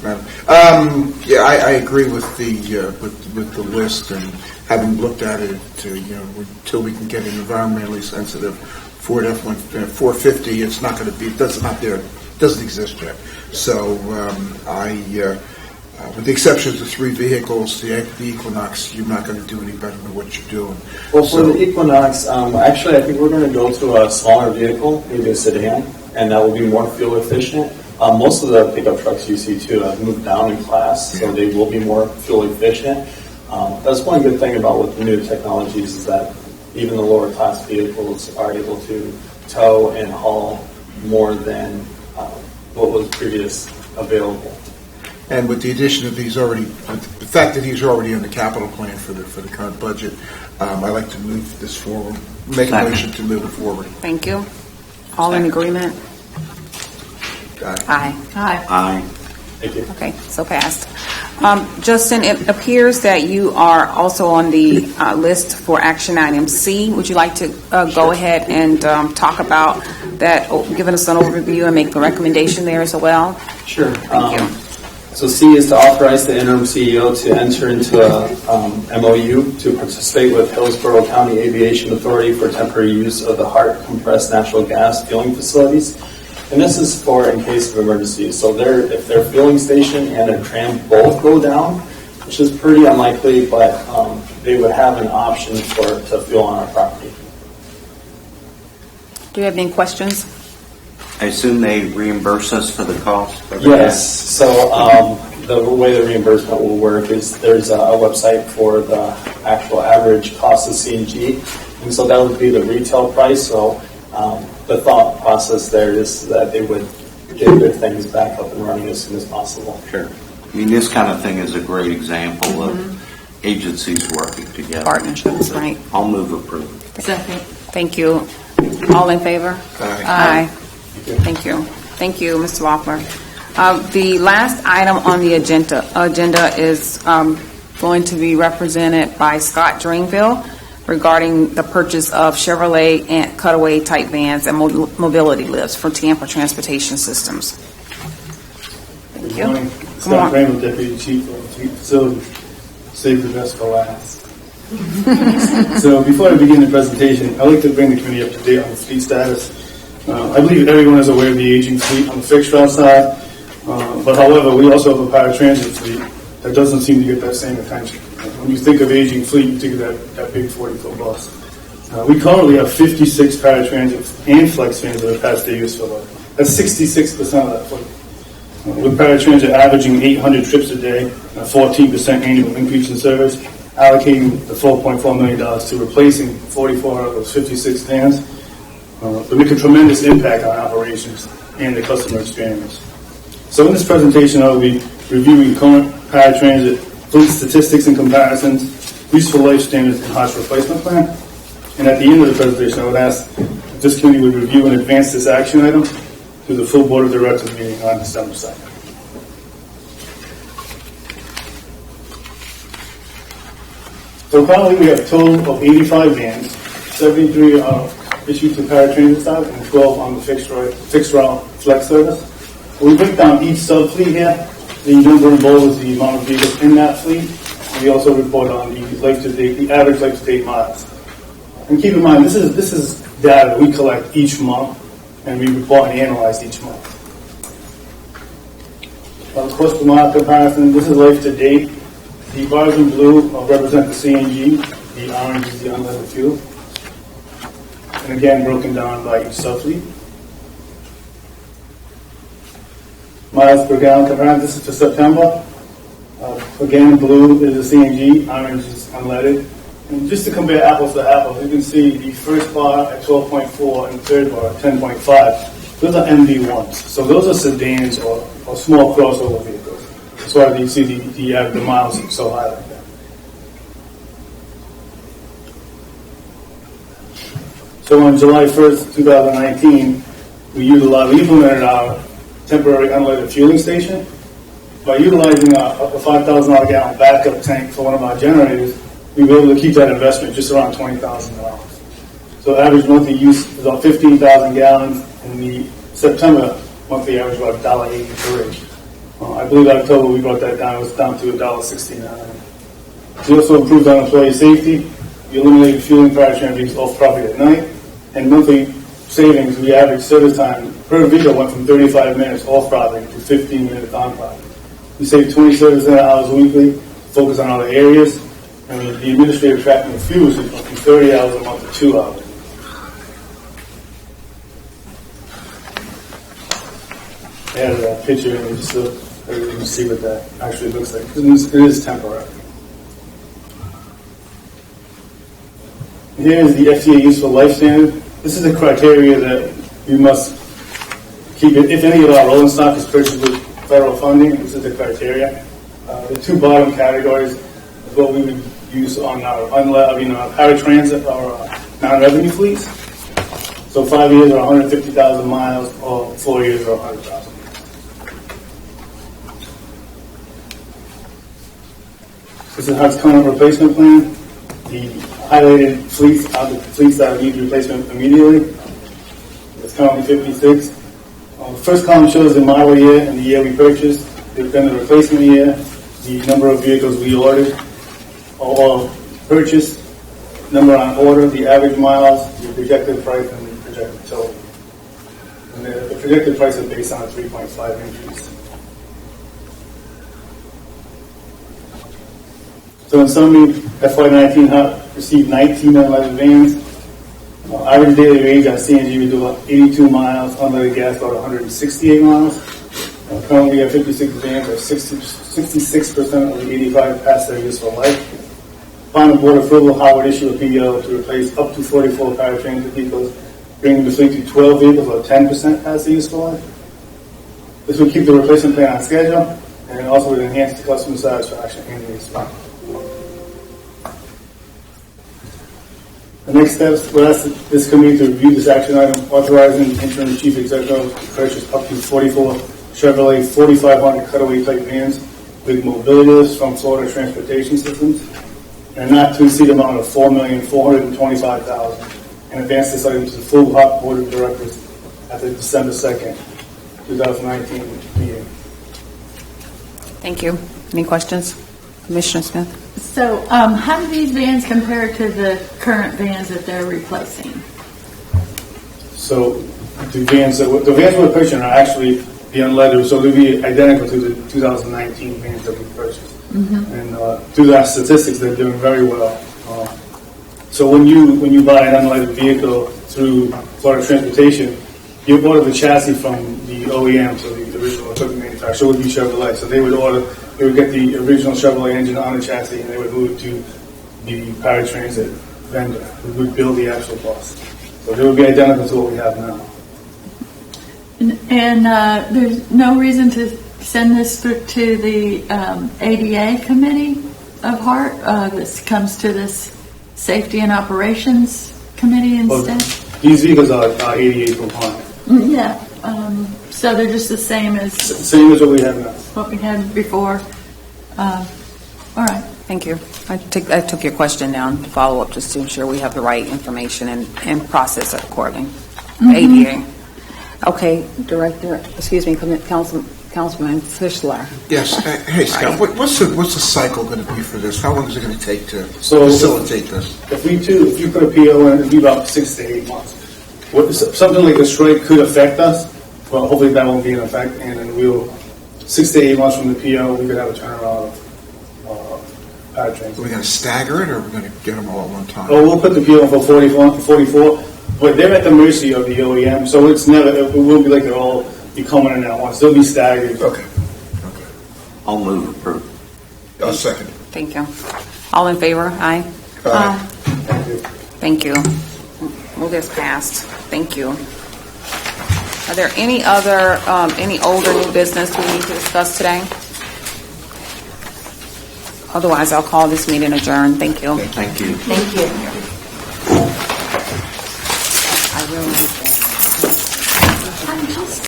Madam. I agree with the list, and having looked at it, until we can get an environmentally sensitive Ford F-450, it's not going to be. That's not there. Doesn't exist yet. So with the exception of the 3 vehicles, the Equinox, you're not going to do any better than what you're doing. Well, for the Equinox, actually, I think we're going to go to a smaller vehicle, maybe a sedan, and that will be more fuel efficient. Most of the pickup trucks you see, too, have moved down in class, so they will be more fuel efficient. That's one good thing about with the new technologies, is that even the lower class vehicles are able to tow and haul more than what was previous available. And with the addition of these already, the fact that these are already in the capital plan for the current budget, I'd like to move this forward, make a motion to move it forward. Thank you. All in agreement? Aye. Aye. Thank you. Okay, so passed. Justin, it appears that you are also on the list for action item C. Would you like to go ahead and talk about that, giving us an overview and make a recommendation there as well? Sure. Thank you. So C is to authorize the interim CEO to enter into a MOU to participate with Hillsborough County Aviation Authority for temporary use of the HART compressed natural gas fueling facilities. And this is for in case of emergency. So if their fueling station and a tram both go down, which is pretty unlikely, but they would have an option to fuel on our property. Do you have any questions? I assume they reimburse us for the cost? Yes. So the way the reimbursement will work is there's a website for the actual average cost of CNG, and so that would be the retail price. So the thought process there is that they would get their things back up and running as soon as possible. Sure. I mean, this kind of thing is a great example of agencies working together. Partnerships, right. I'll move approval. Second. Thank you. All in favor? Aye. Thank you. Thank you, Mr. Loeffler. The last item on the agenda is going to be represented by Scott Dringville regarding the purchase of Chevrolet and Cutaway type vans and mobility lifts for Tampa Transportation Systems. Thank you. Good morning. Scott Dringville, Deputy Chief of Fleet Facility. Save the best for last. So before I begin the presentation, I'd like to bring the committee up to date on the fleet status. I believe everyone is aware of the aging fleet on the fixed route side, but however, we also have a paratransit fleet that doesn't seem to get that same attention. When you think of aging fleet, you think of that big 40-foot bus. We currently have 56 paratransit and flex vans that are past their useful life. That's 66% of that fleet. With paratransit averaging 800 trips a day, a 14% annual increase in service, allocating the $4.4 million to replacing 44 of those 56 vans, would make a tremendous impact on operations and the customer experience. So in this presentation, I will be reviewing current paratransit fleet statistics and comparisons, useful life standards, and HART's replacement plan. And at the end of the presentation, I would ask if this committee would review and advance this action item to the full Board of Directors meeting on December 2nd. So currently we have a total of 85 vans, 73 are issued to paratransit side and 12 on the fixed route flex service. When we break down each sub-fleet here, the number in bold is the amount of vehicles in that fleet. And we also report on the average life-to-date miles. And keep in mind, this is data we collect each month, and we report and analyze each month. Cost per mile comparison, this is life-to-date. The bars in blue represent the CNG, the orange is the unleaded fuel. And again, broken down by each subfleet. Miles per gallon comparison, this is for September. Again, blue is the CNG, orange is unleaded. And just to compare apples to apples, you can see the first bar at 12.4 and the third bar at 10.5. Those are MV1s. So those are sedans or small crossover vehicles. That's why you see the miles so high like that. So on July 1st, 2019, we implemented our temporary unleaded fueling station. By utilizing a $5,000 gallon backup tank for one of our generators, we were able to keep that investment just around $20,000. So average monthly use is about 15,000 gallons, and the September monthly average was about $1.80 per rig. I believe October we brought that down, it was down to $1.69. We also improved on employee safety. We eliminated fueling paratransit off property at night. And monthly savings, we average service time per vehicle went from 35 minutes off property to 15 minutes on property. We saved 20 service hours weekly, focus on other areas, and the administrative tracking of fuels went from 30 hours a month to 2 hours. I added a picture in just so everybody can see what that actually looks like. It is temporary. Here is the FDA useful life standard. This is a criteria that we must keep. If any of our rolling stock is purchased with federal funding, this is the criteria. The two bottom categories is what we would use on our paratransit or non-revenue fleets. So 5 years or 150,000 miles, or 4 years or 100,000. This is HART's current replacement plan. The highlighted fleets are the fleets that need replacement immediately. It's currently 56. The first column shows the model year and the year we purchased. then the replacement year, the number of vehicles we ordered or purchased, number on order, the average miles, the projected price, and the projected total. And the projected price is based on a 3.5 increase. So in summary, FY19 HART received 19 unleaded vans. Average daily range on CNG we do about 82 miles, unleaded gas about 168 miles. Currently we have 56 vans, or 66% of the 85 past their useful life. Final board approval, Howard issued a PO to replace up to 44 paratransit vehicles, bringing the fleet to 12 vehicles, or 10% past the useful life. This will keep the replacement plan on schedule, and also would enhance the customer satisfaction and the response. The next steps, we'll ask this committee to review this action item, authorizing the interim chief executive to purchase up to 44 Chevrolet 4500 cutaway type vans with mobility lifts from Florida Transportation Systems, and not to exceed amount of $4,425,000, and advance this item to the full HART Board of Directors at the December 2nd, 2019 meeting. Thank you. Any questions? Commissioner Smith? So how do these vans compare to the current vans that they're replacing? So the vans we're purchasing are actually the unleaded, so they'll be identical to the 2019 vans that we purchased. Mm-hmm. And through our statistics, they're doing very well. So when you buy an unleaded vehicle through Florida Transportation, you order the chassis from the OEM, so the original equipment manufacturer would be Chevrolet. So they would get the original Chevrolet engine on the chassis, and they would move it to the paratransit vendor who would build the actual bus. So they would be identical to what we have now. And there's no reason to send this to the ADA committee of HART. This comes to this safety and operations committee instead. These vehicles are ADA compliant. Yeah. So they're just the same as what we have now. What we had before. All right. Thank you. I took your question down to follow up just to ensure we have the right information and process it accordingly. Mm-hmm. ADA. Okay, Councilman Fischler. Yes. Hey, Scott, what's the cycle going to be for this? How long is it going to take to So facilitate this? If you put a PO in, it'd be about 6 to 8 months. Something like a strike could affect us, but hopefully that won't be in effect. And then 6 to 8 months from the PO, we could have a turnaround of powertrains. Are we going to stagger it, or are we going to get them all at one time? Oh, we'll put the PO in for 44, but they're at the mercy of the OEM, so it won't be like they'll all be coming in at once. They'll be staggered. Okay. I'll move approve. I'll second. Thank you. All in favor? Aye. Aye. Thank you. Move this passed. Thank you. Are there any other, any older new business we need to discuss today? Otherwise, I'll call this meeting adjourned. Thank you. Thank you. Thank you. I really need